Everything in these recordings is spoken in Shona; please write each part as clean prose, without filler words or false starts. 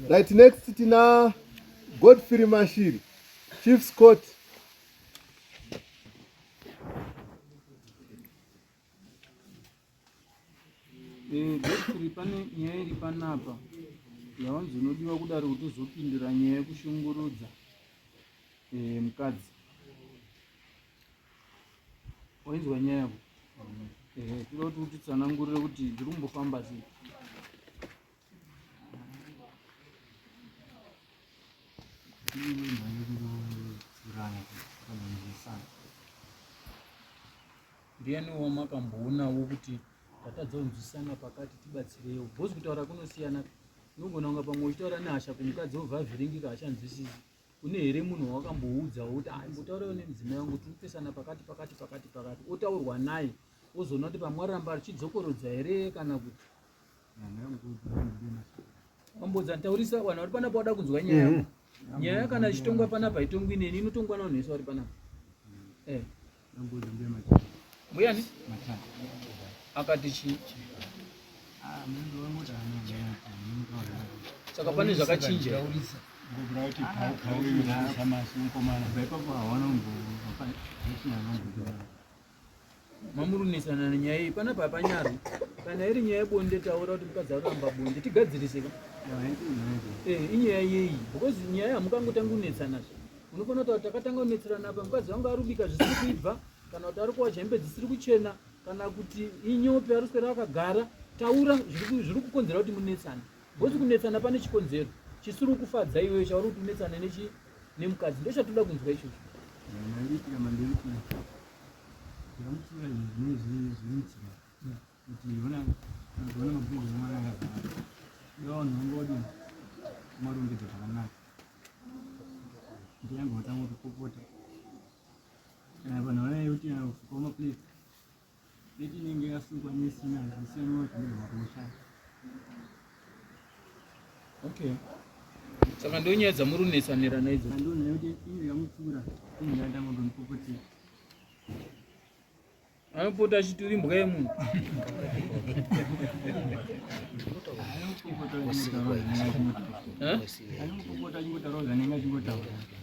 Right, next tina Godfrey Mashiri, Chief Scott. Godfrey pane nyaya iri panapa yawanzi unodiwa kudaro kuti uzopindura nyaya yekushungurudza mukadzi. Wainzwa nyaya yako? Toda kuti utitsanangurire kuti ndiri kumbofamba sei. Ndiani wamakamboonawo kuti tatadza kunzwisana pakati tibatsirewo? Bhozi kutaura kunosiyana. Unogona kunga pamwe uchitaura nehasha kumukadzi wobva avhiringika hashanzwisisi. Kune here munhu wakamboudzawo kuti imbotaurawo nemudzimai wangu tiri kupesana pakati. Otaurwa naye ozoona kuti pamwe aramba achidzokorodza here kana kuti ambodza ntaurisa vanhu vari panapa wada kunzwa nyaya yako. Nyaya kana ichitongwa panapa haitongwi neni, inotongwa nawo nhesi vari panapa. Muyani akati chii? Saka pane zvakachinja. Mamurunisana nenyaya iyi panapa hapanyari. Kana iri nyaya yebonde taura kuti mukadzi aramba bonde tigadziriseka. Inyaya yeyi because nyaya hamukangotanga kunetsana. Unofanira kuti takatanga kunetserana apa mukadzi wangu arubika zvisiri kuibva kana kuti ari kuwa hembe dzisiri kuchena kana kuti inyope ari kuswera akagara. Taura zviri kukonzera kuti munetsane. Bozi kunetsana pane chikonzero chisiri kufadza iwewe chauri kuti unetsana nemukadzi. Ndo chatoda kunzwa ichocho. Okay. Saka ndo nyaya dzamurunesanirana idzo. Anopota achituri mbwa yemunhu.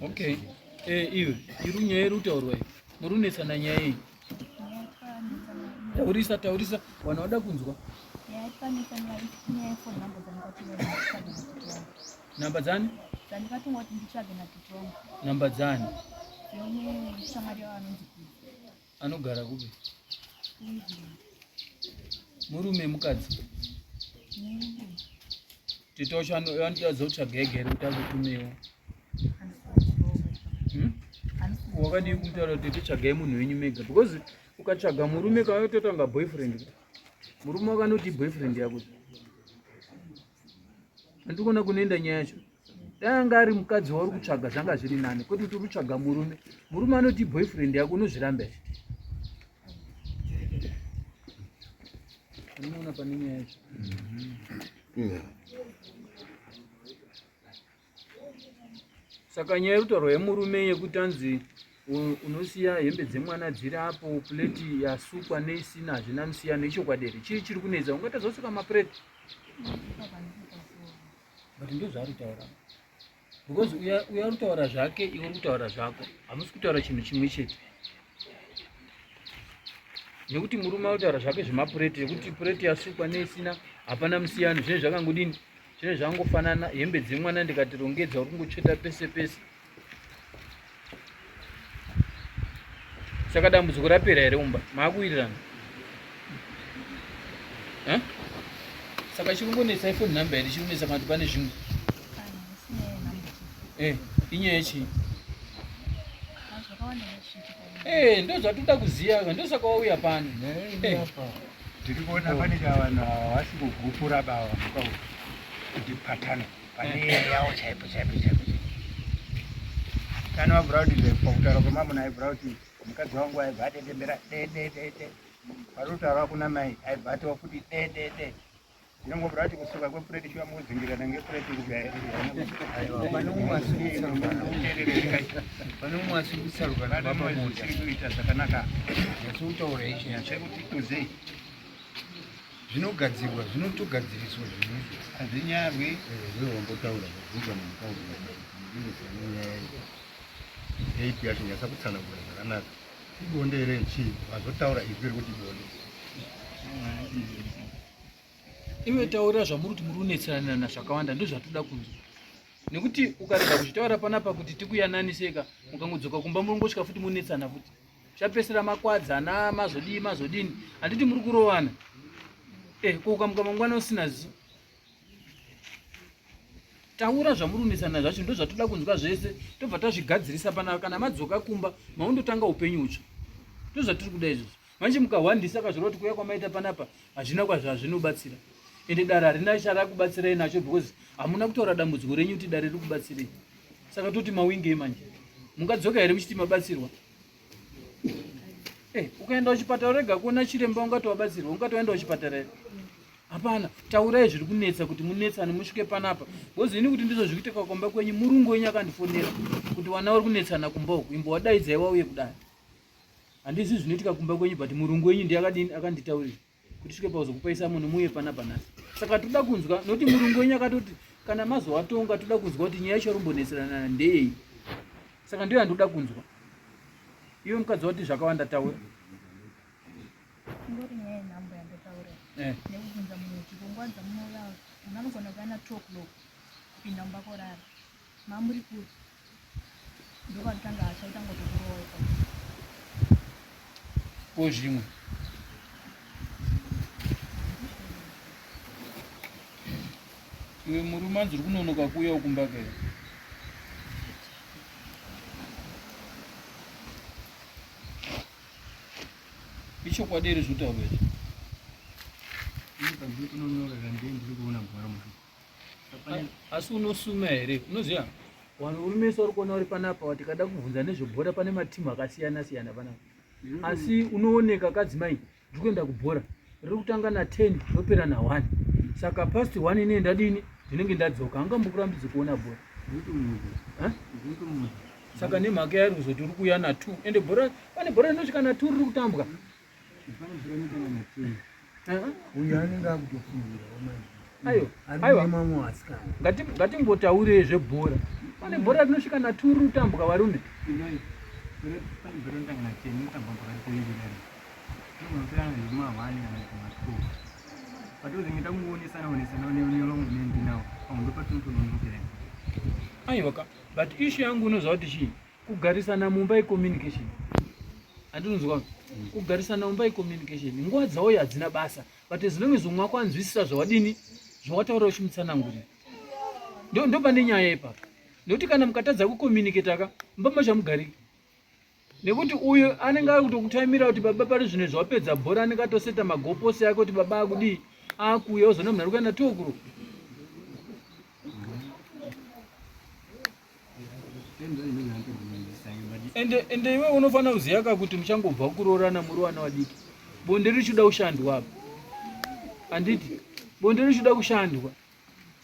Okay. Iwe iri nyaya iri kutaurwa iyi murunesana nyaya iyi. Taurisa vanhu vada kunzwa. Namba dzani? Namba dzani? Anogara kupi? Murume mukadzi? Titosha anotaridza kutsvaga egere kuti azotumewo. Wakadii kutaura kuti titsvagai munhu wenyu mega? Because ukatsvaga murume kana utotanga boyfriend. Murume wakanoti boyfriend yako. Andikuona kunoenda nyaya yacho. Danga ari mukadzi wauri kutsvaga zvanga zviri nani. Kuti uri kutsvaga murume. Murume anoti boyfriend yako unozviramba here? Unoona pane nyaya yacho. Saka nyaya irutaurwa yemurume yekuti anzi unosiya hembe dzemwana dziri apo, pleti yasukwa neisina hazvina musiyano, ichokwadi here? Chii chiri kunetsa? Ungatadza kusuka mapureti? But ndo zvaari kutaura. Because uya ari kutaura zvake, iwe uri kutaura zvako. Hamusi kutaura chinhu chimwe chete. Nekuti murume ari kutaura zvake zvemapureti, yekuti pureti yasukwa neisina hapana musiyano, zvinenge zvakangodini? Zvinenge zvakangofanana. Hembe dzemwana ndikati rongedza uri kungotsveta pese pese. Saka dambudziko rapera here umba? Maakuwirirana? Saka chikungonetsa iPhone number here chikunetsa kana kuti pane zvimwe? Inyaya yechii? Ndo zvatoda kuziva, ndo saka wauya pano. Ndiri kuona pane vanhu havasi kugupura bava kuti patano pane yawo chaipo. Kana wabvira kuti pakutaura kwemamuna aibvira kuti mukadzi wangu aibva atendembera de. Parutaura kuna mai aibva atova futi de. Ndinongobvira kuti kusuka kwepureti shuwa mukudzingirana ngepureti pane umwe asiri kusaruka asiri kuita zvakanaka. Yasitaura izvi yachekuti tozei zvinogadzirwa zvinotogadziriswa zvinhu hazvinyarwi. Wewe wambotaura kubvunza mutauro eipi yacho nyasa kutsanangura zvakanaka. Ibonde ere chii vazotaura izvi kuti bonde. Iwe taura zvamuri kuti muri kunetserana nazvakawanda ndozvatoda kunzwa. Nekuti ukarega kuzvitaura panapa kuti tikuyananiseka mukangodzoka kumba murongosvika futi munetsana futi. Zvapesera makwadzana mazodini handiti muri kurowana. Kukamuka mangwana usina zivo. Taura zvamuri kunetsana zvacho ndozvatoda kunzwa zvese tobva tazvigadzirisa panapa kana madzoka kumba maundotanga upenyu utsva. Ndozvatiri kuda izvozvo. Manje mukahwandisa kazvoroti kuuya kwamaita panapa hazvina kwazvazvinobatsira. Ende dare harina charakubatsirai nacho because hamuna kutaura dambudziko renyu kuti dare riri kubatsirei. Saka toti mawinge manje. Mungadzoka here muchiti mabatsirwa? Ukaenda kuchipatara rega kuona chiremba ungati wabatsirwa, ungatoenda kuchipatara here? Hapana, taurai zviri kunetsa kuti munetsane musvike panapa. Because ini kuti ndizvo zviri kuitika kumba kwenyu murungu wenyu akandifonera kuti wana uri kunetsana kumba uku imbo wadaidzai wauye kudai. Handisi zvinoitika kumba kwenyu but murungu wenyu ndiye akanditaurira kuti svike pauzokupaisa munhu muye panapa nhasi. Saka toda kunzwa nokuti murungu wenyu akatoti kana mazovatonga toda kunzwa kuti nyaya yacho rumbonetserana ndei. Saka ndiyo yandoda kunzwa. Iwe mukadzi wati zvakawanda taura. Ngori nyaya yenhamba yandotaura. Nekubvunza munhu kuti kungwadza munorara unanogona kuana 2 o'clock kupinda mumba korara. Mamuri kuti ndopatanga achaita ngotokurowa. Kozvimwe. Iwe murume anzi uri kunonoka kuuya ukumba kaya. Ichokwadi ere zvotaura izvi? Asi unosuma here? Unoziva vanhu uri mese uri kuona uri panapa wati kada kubvunza nezvebhora pane matimu akasiyana siyana panapa. Asi unooneka kadzimai ndiri kuenda kubhora riri kutanga na10 ropera na1. Saka past 1 ine ndadini ndinenge ndadzoka hangambokurambidzi kuona bhora. Saka nemhaka yairi kuzoti uri kuuya na2 ende bhora pane bhora rinosvika na2 riri kutambwa. Uyu anenge akutofundira Aiwa, ngatimbotaurei zvebhora. Pane bhora rinosvika na2 riri kutambwa varume. Aiwa, but issue yangu unoziva kuti chii? Kugarisana mumba icommunication. Handinonzwa kugarisana mumba icommunication. Nguva dzauya hadzina basa, but as long as umwe wako anzwisisa zvawadini zvawataura uchimutsanangurira. Ndo pane nyaya ipapo. Nekuti kana mukatadza kucommunicate mumba machamugariki. Nekuti uyu anenge ari kutokutamira kuti baba pari zvino zvawapedza bhora anenge atoseta magoposi yake kuti baba akudii akuuya uzona munhu ari kuenda 2 o'clock. Ende iwe unofanira kuziva kuti muchangobva kuroorana muri vana vadiki. Bonde richiuda kushandwa apa. Handiti bonde richiuda kushandwa.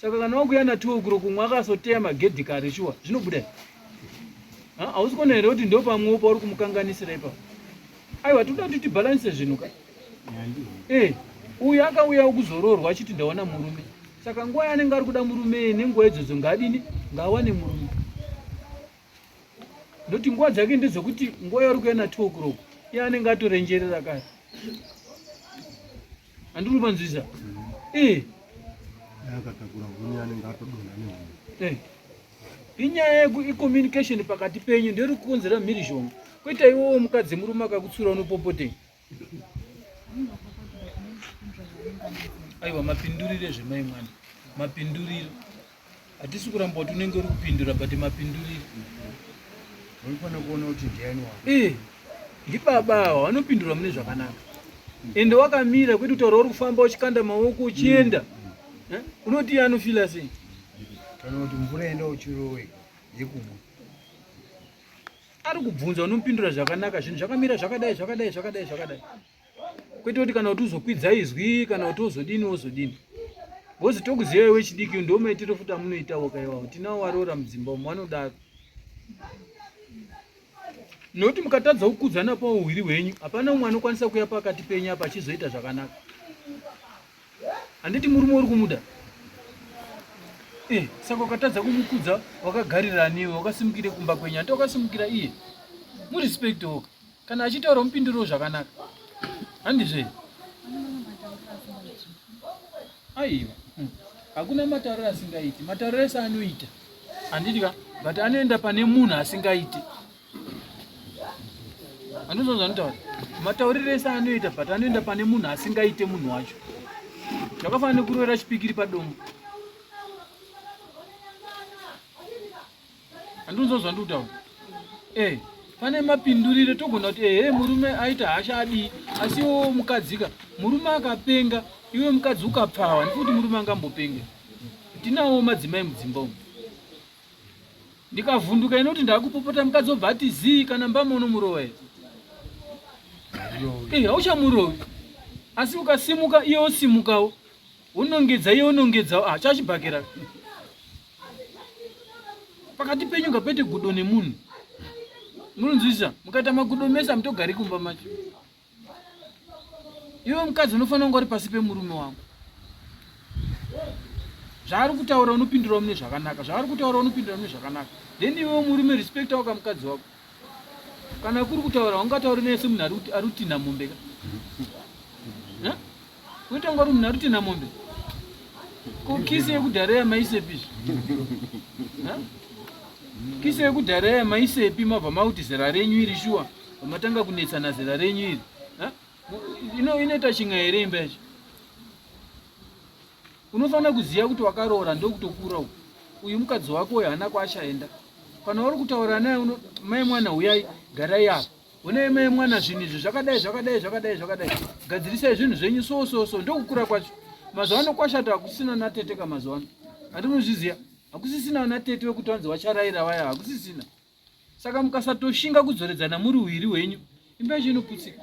Saka kana wakuuya na2 o'clock umwe akasoteya magedhi kare shuwa zvinobuda. Hausi kuona here kuti ndo pamwewo pauri kumukanganisira ipapo. Aiwa toda kuti tibhalanise zvinhu ka. Uyu akauya kuzoroorwa achiti ndawana murume. Saka nguva yanenge ari kuda murume nenguva idzodzo ngadini ngawane murume. Noti nguva dzake ndedzokuti nguva yauri kuenda 2 o'clock iye anenge atorenjerera kare. Handiri kupanzwisa. Akatakura huni anenge atodona nehuni. Inyaya yecommunication pakati penyu ndiri kukonzera mhirizhonga. Kuita iwewo mukadzi murume akakutsura unopopotei. Aiwa, mapindurire zvemai mwana. Mapindurire. Hatisi kuramba kuti unenge uri kupindura but mapindurire. Unofana kuona kuti ndiani wako. Ndibaba vanopindura mune zvakanaka. Ende wakamira kuti utaura uri kufamba uchikanda maoko uchienda. Unoti anofila sei? Kana kuti mvura enda uchirowe yekumwa. Ari kubvunza unopindura zvakanaka zvinhu zvakamira zvakadai. Kwete kuti kana kuti uzokwidza izwi kana kuti uzodini. Bozi tokuziva iwe chidiki ndo maitiro futa munoitawo kaiwawo. Tinawo warora mudzimba umu vanodaro. Noti mukatadza kukudzana pauhwiri hwenyu hapana umwe anokwanisa kuya pakati penyu apa achizoita zvakanaka. handiti murume uri kumuda. Saka ukatadza kumukudza wakagarira newe wakasimukire kumba kwenyu, handi wakasimukira iye. Murespect woka. Kana achitaura mupinduro zvakanaka. Handizve. Aiwa. Hakuna matauriro asingaiti. Matauriro ese anoita. Handidika, but anoenda pane munhu asingaiti. Handizvonzwa nditaura. Matauriro ese anoita but anoenda pane munhu asingaite munhu wacho. Zvakafanana nekurwera chipikiri padombo. Handizvonzwa nditaura. Pane mapindurire togona kuti murume aita hasha adii, asi iwo mukadzika murume akapenga iwe mukadzi ukapfawa, ndikuti murume angambopenga. Tinawo madzimai mudzimba umu. Ndikavhunduka inoti ndakupopota mukadzi obva ati zii kana mbama unomurowa ere. Hauchamurowi. Asi ukasimuka iye osimukawo. Unongedza iye unongedzawo, chachibhakera. Pakati penyu ngapete gudo nemunhu. Munonzwisisa, mukaita magudo mese hamutogari kumba macho. Iwe mukadzi unofanira kunge uri pasi pemurume wangu. Zvaari kutaura unopindura mune zvakanaka, zvaari kutaura unopindura mune zvakanaka. Then iwe murume respect waka mukadzi wako. Kana kuri kutaura ungatauri nese munhu ari kutinha mombe ka. Unoita kunge uri munhu ari kutinha mombe. Ko kisi yekudhara yamaisepi. Kisi yekudhara yamaisepi mabva mauti zera renyu iri shuwa. Matanga kunetsana zera renyu iri. Inoita chinga here imba yacho. Unofanira kuziva kuti wakaroora ndokutokura uku. Uyu mukadzi wako uyu hana kwachaenda. Kana uri kutaura naye mai mwana uyai garai apa. Une mai mwana zvinhu izvi zvakadai. Gadzirisai zvinhu zvenyu so ndokukura kwacho. Mazuva ano kwashata hakusisina natete kamazuva ano. Hatinozviziva. Hakusisina natete wekuti wanzi wacharaira vaya, hakusisina. Saka mukasatoshinga kudzoredzana muri uiri hwenyu, imba yacho inoputsika.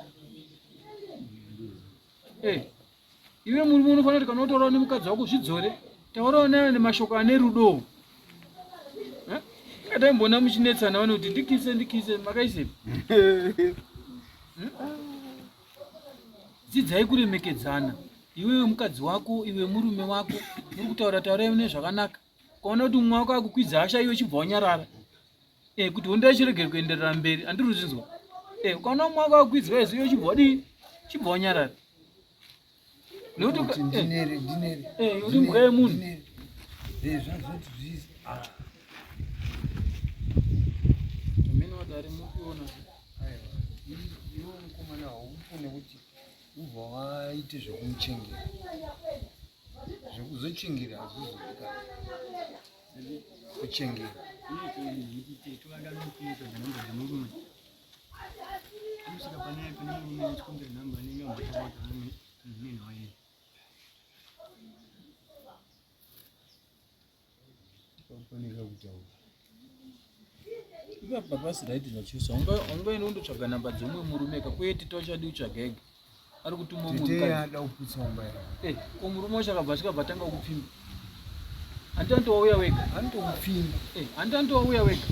Iwe murume unofanira kuti kana utaurawo nemukadzi wako zvidzore, taurawo naye nemashoko ane rudo. Ngatimbona muchinetsana vane kuti ndikise makaisepi. Dzidzai kuremekedzana. Iwe mukadzi wako, iwe murume wako, muri kutaura taurai nezvakanaka. Ukaona kuti mumwe wako akukwidza hasha iwe chibva wanyarara. Kuti honda ichirege kuenderera mberi, handiri kuzvinzwa. Ukaona mumwe wako akukwidza iwe chibva wadii? Chibva wanyarara. Nekuti dinere uri mbuka yemunhu. zvazvoti zvisi Mimi wadari mukuona. iwe mukomana haufune kuti ubva waite zvekumuchengera, zvekuzochengera hazvizovika kuchengera. Unofanira kutaura Ipa papasi raiti zvachiusa. Ungaenda undotsvaga namba dzomwe murume kakuye tita uchadi utsvaga ega. Ari kutuma munhu tete kadzi. ada kuputsa mumba yake. Ko murume wacho akabva tanga kupfimba. Handiti wauya wega. Anotokupfimba. Handiti wauya wega.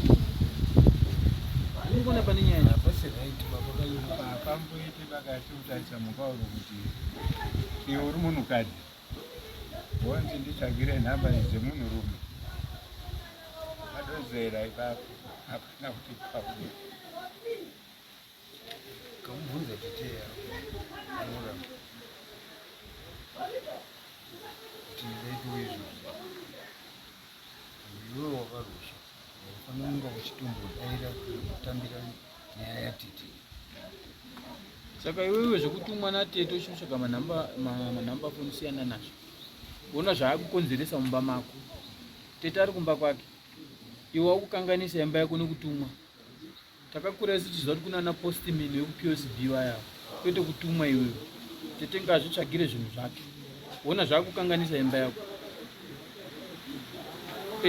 Unogona pane nyaya. Hapasi raiti baba kayuka. Pamboite pakati utarisa mukauro kuti iwe uri munhukadzi wonzi nditsvagire nhamba dzemunhurume. Adozera ipapo hapana kuti pauye. Kamubvunza tete anoramba kuti ndaitiwe izvozvo. Iwe wakarusha, unofanira kunga uchitombodaira kutambira nyaya yatete. Saka iwewe zvekutumwa natete uchitsvaga manhamba foni siyana nazvo. Uona zvaakukonzeresa mumba mako. Tete ari kumba kwake. Iwe wakukanganisa imba yako nekutumwa. Takakura isi tichiziva kuti kuna postman wekuPSB vaya. Kwete kutumwa iwewe. Tete ngazvitsvagire zvinhu zvake. Uona zvaakukanganisa imba yako.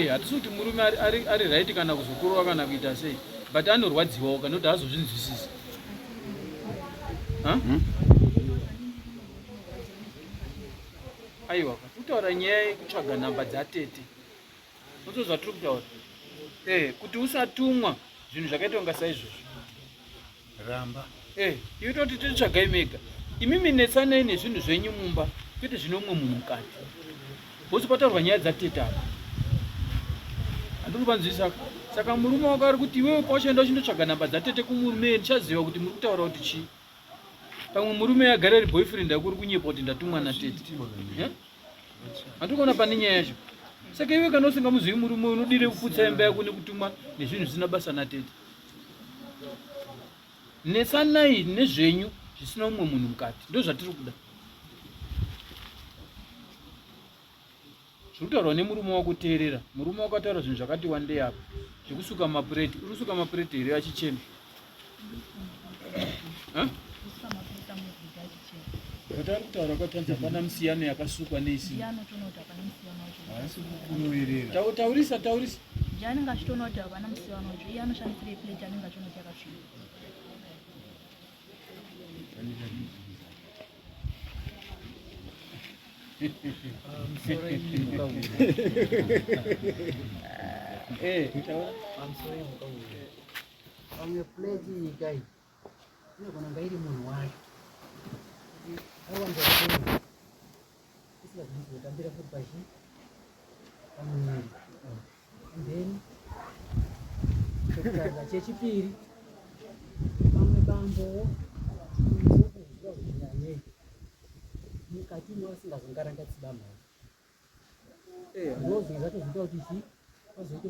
Hatisi kuti murume ari right kana kuzokurwa kana kuita sei. But anorwadziwawo kana kuti hazozvinzwisisi. Aiwa, kutaura nyaya yekutsvaga nhamba dzatete. Unozozva tiri kutaura. Kuti usatumwa zvinhu zvakaita kunga saizvozvo. Ramba. Iwe toti titsvagai mega. Imi minetsanei nezvinhu zvenyu mumba. kwete zvine umwe munhu mukati. Bhosi pataurwa nyaya dzatete apa. Handiri kupanzwisisa. Saka murume wako ari kuti iwewe pauchaenda uchindotsvaga nhamba dzatete kumurume ndichaziva kuti muri kutaura kuti chii. Pamwe murume agara ari boyfriend yako uri kunyepa kuti ndatumwa natete. Handiri kuona pane nyaya yacho. Saka iwe kana usingamuzivi murume unodire kuputsa imba yako nekutumwa nezvinhu zvisina basa natete. Nesanai nezvenyu zvisina umwe munhu mukati. Ndizvo zvatiri kuda. Zvekutaurwa nemurume wako teerera. Murume wako ataura zvinhu zvakati wandei apa. Zvekusuka mapureti. Uri kusuka mapureti here achichena? Vatari kutaura kwatanzi hapana musiyano yakasukwa neisi. Taurisa. Ndiye anenge achitoona kuti hapana musiyano wacho. Iye anoshandisira plate anenge achiona kuti yakasviba. Pamwe plate nyika iyi inogona kunge iri munhu wacho awanda isingazivi kutambira futi pashi pamwiri then chokutanga chechipiri pamwe bambowo unozokuziva kuti nyanyei mukati wasingazongarangatsi bambo ndozvinhu zvacho zvinoita kuti chi pazoite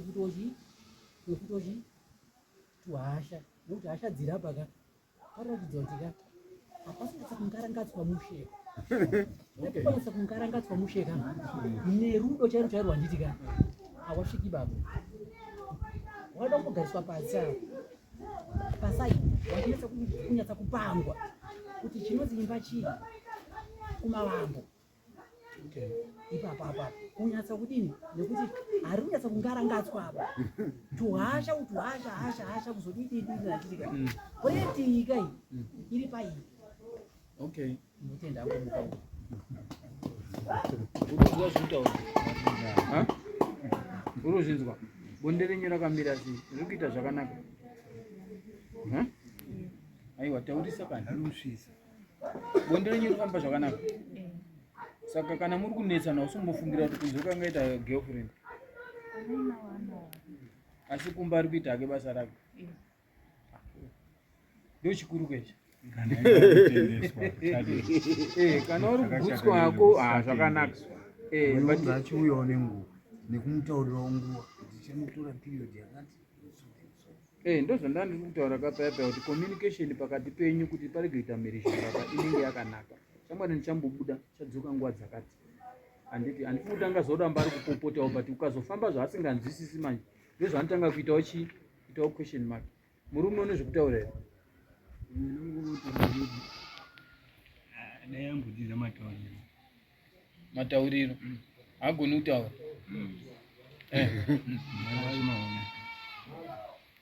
futochi tuhasha nokuti hasha dzirapa ka paroratidza kuti ka hapasingasa kungarangatswa musheka nepakwanisa kungarangatswa musheka nerudo chairo rwanditi ka hawasviki baba wada kumbogariswa pasi apa pasai wanyatsa kupangwa kuti chinonzi imba chii kumavambo ipapa kunyatsa kudini nekuti hari kunyatsa kungarangatswa apa tuhasha kuzodididinachitika kwetiika iyi iri paii ndotenda angomuka urikuzwa zvekutaura urikuzvinzwa bonde renyu rakamira sei riri kuita zvakanaka aiwa taurisa kana anosvisa bonde renyu rifamba zvakanaka saka kana muri kunetsana usumbofungira kuti kunze kangaita girlfriend asi kumba ari kuita hake basa rake ndo chikuru kwezvo kana uri kubutswa hako zvakanaka achiuyawo nenguva nekumutaurirawo nguva ndichinotora period yakati ndo zvandandiri kutaura kapayapaya kuti communication pakati penyu kuti parege kuita mhirizhirapa inenge yakanaka shamwari ndichambobuda chadzoka nguva dzakati handiti kutanga zoramba ari kupopotawo but ukazofamba zvaasinganzwisisi manje ndozvanotanga kuitawo chii kuitawo question mark murume une zvekutaura here dayambudzidza matauriro hagoni kutaura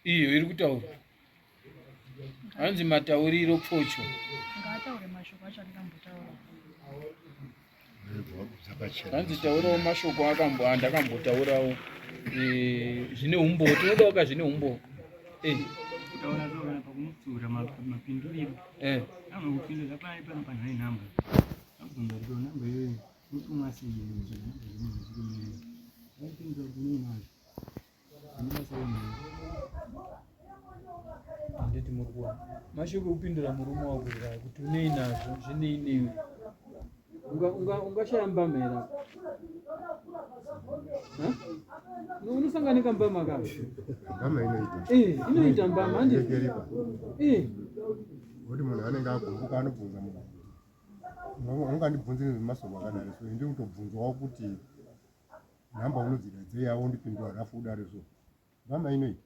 iyo iri kutaura hanzi matauriro pfocho Ngataure mashoko acho andikambotaura. hanzi taurawo mashoko andakambotaurawo zvine umbo tinodawo ka zvine umbo kutaura zvakana pakumutsura mapinduriro amwe kupindura pano panhai nhamba abvunza kuti nhamba iyoyo utumwa sei aipindura kuti nei nazvo handiti muri kuona mashoko ekupindura murume wako kuti unei nazvo zvinei newe ungashaya mbamhera unosanganika mbama ka inoita mbama kuti munhu anenge agumbuka anobvunza munhu ungandibvunzire masoro akanari so indi kutobvunzwawo kuti nhamba unodzika dzei awondipindura rafu udare so mbama inoita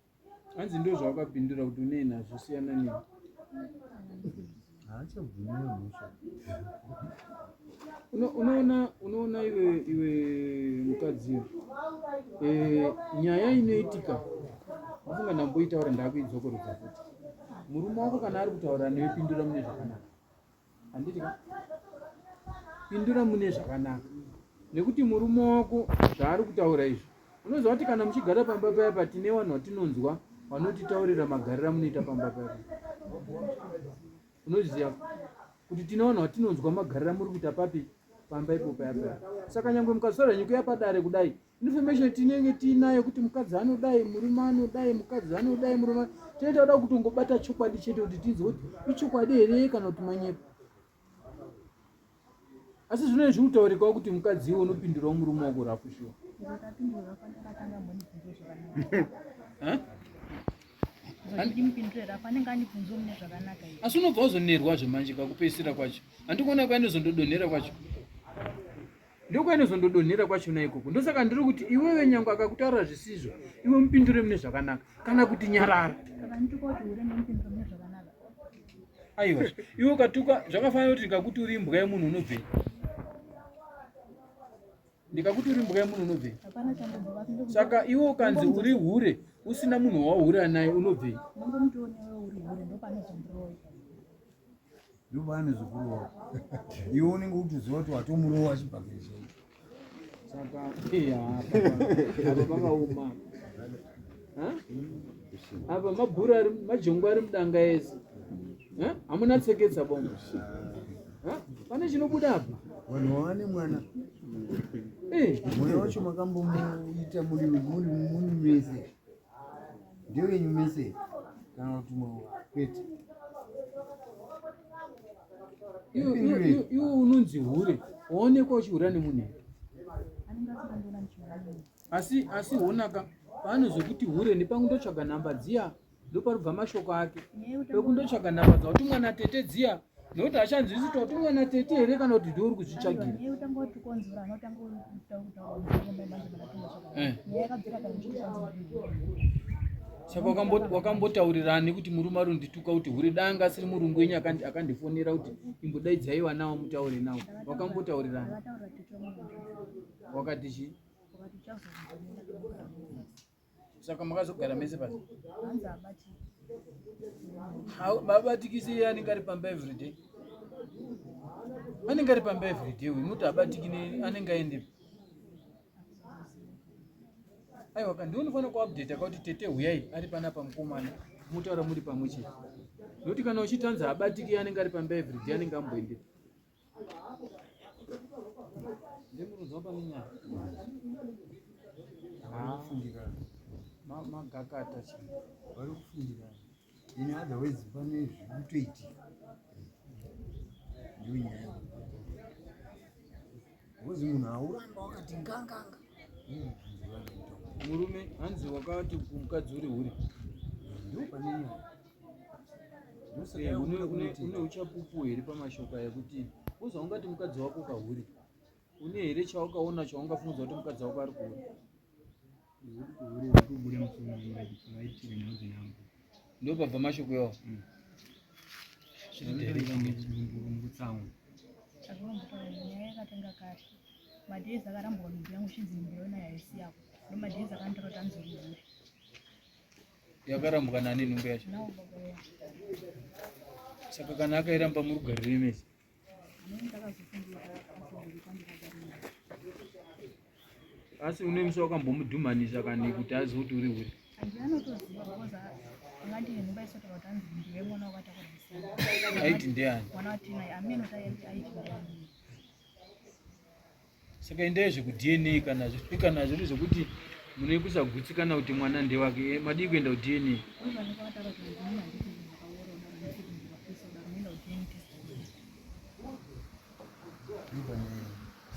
hanzi ndo zvawakapindura kuti unei nazvo siyana nei haachabvumiwe mhosva unoona iwe mukadzi nyaya inoitika wafunga ndamboitaura ndakuidzokorodza futi murume wako kana ari kutaura newe pindura mune zvakanaka handiti ka pindura mune zvakanaka nekuti murume wako zvaari kutaura izvo unoziva kuti kana muchigara pamba payapa tine vanhu vatinonzwa vanotitaurira magariro amunoita pamba payapa unoziva kuti tine vanhu vatinonzwa magariro amuri kuita papi pamba ipo paya. Saka nyangwe mukasora nyika yapadare kudai, information tinenge tinayo kuti mukadzi anodai, murume anodai, mukadzi anodai, murume. Tinoita kuda kuti ungobata chokwadi chete kuti tizive kuti ichokwadi here kana kuti manyepo. Asi zvinenge zvirikutaurikawo kuti mukadzi iwe unopindurawo murume wako rafushiwa. Asi unobva wazonerwa zvemanje kakupedzisira kwacho. Handikuona kwainozondodonhera kwacho. Ndokwainozondodonhera kwachona ikoko. Ndosaka ndiri kuti iwewe nyangwe akakutaura zvisizvo, iwe mupindure mune zvakanaka kana kuti nyarara. Aiwa, iwe ukatuka zvakafanira kuti ndikakuti uri imbwa yemunhu unobvei? Ndikakuti uri imbwa yemunhu unobvei? Saka iwe ukanzi uri hure usina munhu wahura naye unobvei? Ndopanozokurowa. Iwe unenge uchiziva kuti watomurowa chibhagezha. Saka apa pakauma. Apa mabhura majongwa ari mudanga ese. Hamuna tseketsa bomba. Pane chinobuda apa. Vanhu vane mwana. Mwana wacho makambomuita muri mese. Ndewenyu mese. Kana kuti kwete. Iwe unonzi hure, waonekwa uchihura nemunhu. Asi honaka paanozokuti hure nepakundotsvaga nhamba dziya ndoparubva mashoko ake. Pekundotsvaga nhamba dzauti mwana tete dziya, nokuti hachanzwisi kuti mwana tete here kana kuti ndiwe uri kuzvitsvagira. Saka wakambotaurirani kuti murume ari kundituka kuti hure danga asiri murungu wenyu akandifonera kuti imbodaidzaiwa nawo mutaure nawo. Wakambotaurirani. Wakati chii? Saka makazogara mese pasi. Mabatikisi iye anenge ari pamba everyday. Anenge ari pamba everyday uyu muti abatikini anenge aende. Aiwa kandi unofana kuupdate kuti tete huyai ari panapa mukomana mutaura muri pamwe chete. Nokuti kana uchitanza abatiki anenge ari pamba everyday anenge amboende. Ndemurunzwa paminyaya. Kufundira. Magakata chini. Vari kufundira. In other words, pane zvikutoitika. Ndonyaya. Ngozi munhu auramba wakati nganganga. Murume hanzi wakati mukadzi uri hure. Ndopane nyaya. Une uchapupu here pamashoko aya kuti uzwa ungati mukadzi wako kahure. Une here chawakaona chaungafunza kuti mukadzi wako ari kuhure. Ndopabva mashoko yawo. Madhezi akarambwa mudzi yangu chidzimbiro na yaisi yako. Madhezi akandira tanzuri. Yakarambuka nani nhumbu yacho? Saka kana akairamba muri kugarire mese. Asi une musi wakambomudhumanisa kani kuti azive kuti uri hure? Andinotoziva because angati nhumba isoti watanzi ndiwe mwana wakatakura. Aiti ndiani? Mwana watina ameno aiti ndiani. Saka endei zvekudna kana zviri zvokuti mune kusagutsikana kuti mwana ndewake madii kuenda kudna.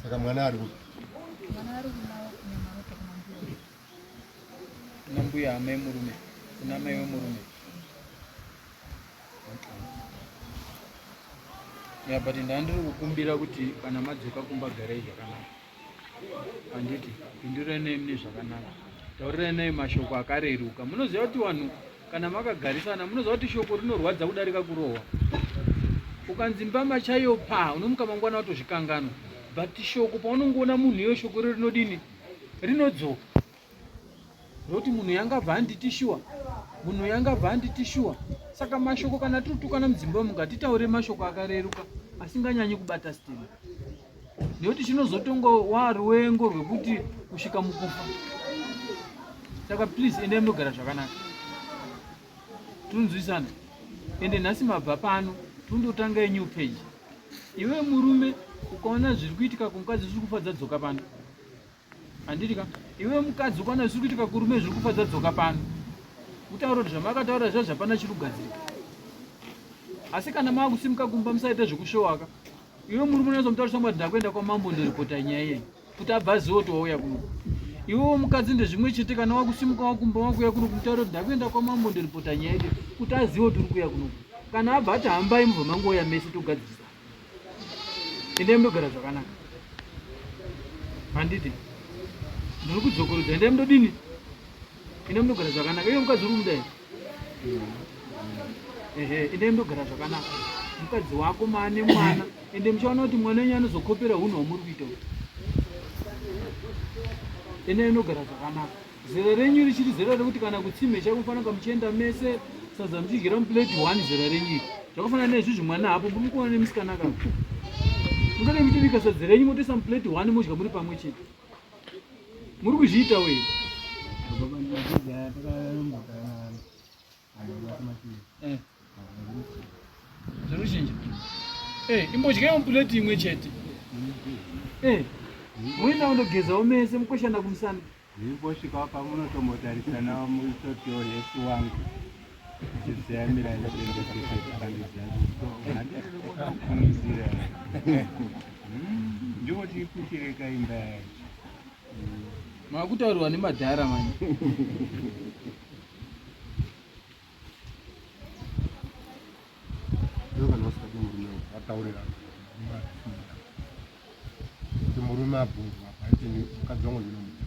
Saka mwana ari kuna mbuya amai murume, kuna mai wemurume. But ndandiri kukumbira kuti kana madzoka kumbagarai zvakanaka. Handiti pinduranai mune zvakanaka. Tauriranai mashoko akareruka. Munoziva kuti vanhu kana makagarisana munoziva kuti shoko rinorwadza kudarika kurohwa. Ukanzi mbama chaiyo unomuka mangwana watozvikanganwa. But shoko paunongoona munhu iyo shoko rinodini? Rinodzoka. Nokuti munhu yangabva handiti shuwa. Munhu yangabva handiti shuwa. Saka mashoko kana tiritukana mudzimba mungatitaure mashoko akareruka asinganyanyi kubata stima. Nekuti chinozotonga waruwengo rwekuti kusvika mukufa. Saka please endai munogara zvakanaka. Tunzwisana. Ende nhasi mabva pano tundotanga new page. Iwe murume ukaona zviri kuitika kumukadzi zviri kufadza dzoka pano. Handiti ka iwe mukadzi ukaona zviri kuitika kurume zviri kufadza dzoka pano. Utaura kuti zvamakataura zvazvo hapana chiri kugadzirika. Asi kana makusimuka kumba musaita zvekushohaka. Iwe murume unozomutarisa kuti ndakuenda kwamambo ndoripota nyaya iyi kuti abva zivo wauya kuno. Iwe mukadzi ndezvimwe chete kana wakusimuka wakumba wakuya kuno kumutaura kuti ndakuenda kwamambo ndoripota nyaya iyi kuti azive kuti uri kuya kuno. Kana abva ati hambai mubva mangoya mese togadzirisa. Endai munogara zvakanaka. Handiti ndiri kudzokorodza endai munodini? Endai munogara zvakanaka. Iwe mukadzi uri kudai. Endai munogara zvakanaka. Mukadzi wako maane mwana ende muchaona kuti mwana wenyu anozokopera hunhu hwamuri kuita. Endai munogara zvakanaka. Zera renyu richiri zera rekuti kana kutsime chakufanira muchienda mese sadza muchidyira mupuleti 1 zera renyu. Zvakafanana neizvozvi mwana hapo muri kuona nemusikana kana. Mungade muchibika sadza renyu motoisa mupuleti 1 modya muri pamwe chete. Muri kuzviita wewe. Zveruzhinji. Imbodyawo mupuleti imwe chete. Muenda kundogezawo mese mukoshana kumusana. Ndingosvikawo pamunotombotarisana mutotiwo Yesu wangu. Chiziamira ndingokufungidzira. Ndingoti ikuchireka imba yacho. Makutaurirwa nemadhara mani. Ataurira kuti murume abvunzwa aiti mukadzi wangu zvinomuita.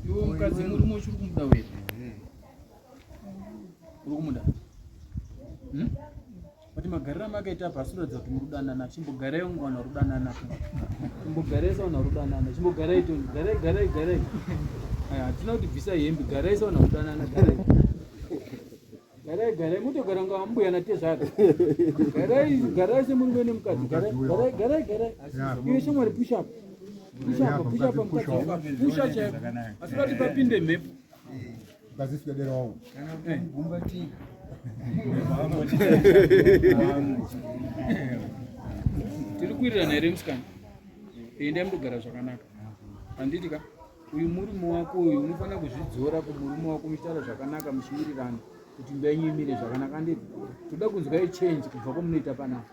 Iwe mukadzi murume uchiri kumuda were? Uri kumuda? Kuti magariro amakaita pasi unoratidza kuti muri kudanana. Chimbogarai mwana rudanana. Chimbogarai sauna rudanana. Chimbogarai toni. Garai. Hatina kuti bvisa hembe. Garai sauna rudanana. Garai mutogara nga mbuya na tezaka. Garai semurume nemukadzi. Garai. Iwe shamwari push up mukadzi. Push up. Asingati papinde mhepo. Mukadzi sikadera wangu. Gumbati. Tiri kuwirirana here musikana. Endai munogara zvakanaka. Handiti ka uyu murume wako uyu unofanira kuzvidzora kumurume wako muchitaura zvakanaka muchiwirirana kuti imba yenyu imire zvakanaka. Handiti toda kunzwa change kubva kwamunoita panapa.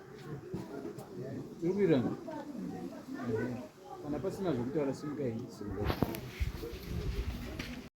Tiri kuwirirana. Kana pasina zvokutaura simukai.